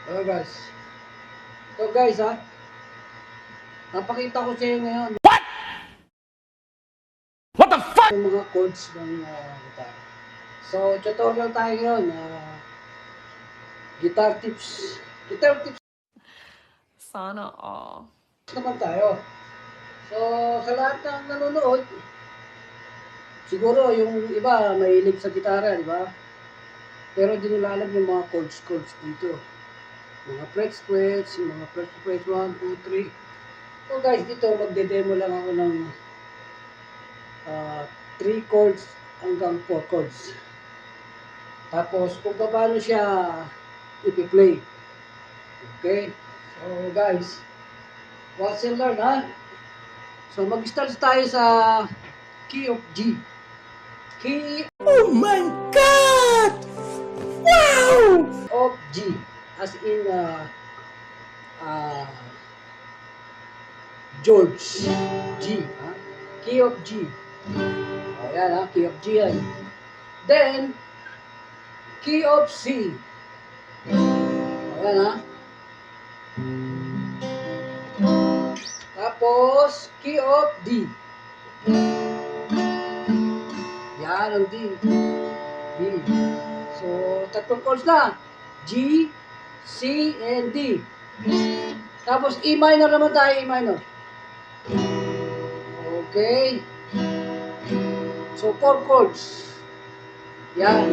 Hello guys. So guys ha, napakita ko sa inyo ngayon What the fuck? yung mga chords ng gitara. So tutorial tayo ngayon. Guitar tips. Guitar tips Sana all. naman tayo. So sa lahat ng nanonood, siguro yung iba mahilig sa gitara, di ba? Pero di nila alam yung mga chords dito. Mga frets, mga frets 1, 2, 3. So guys, dito magde-demo lang ako ng 3 chords hanggang 4 chords. Tapos kung paano siya ipi-play. Okay? So guys, watch and learn ha. So mag-start tayo sa key of G. Key Oh my god! Wow! of G. As in uh, George. G. Ha? Key of G. Ayan ha, key of G yan. Then, key of C. Ayan ha. Tapos, key of D. Yan ang D. D. So, tatlong chords na. G, C, and D. Tapos, E minor naman tayo, E minor. Okay. So, 4 chords. Yan.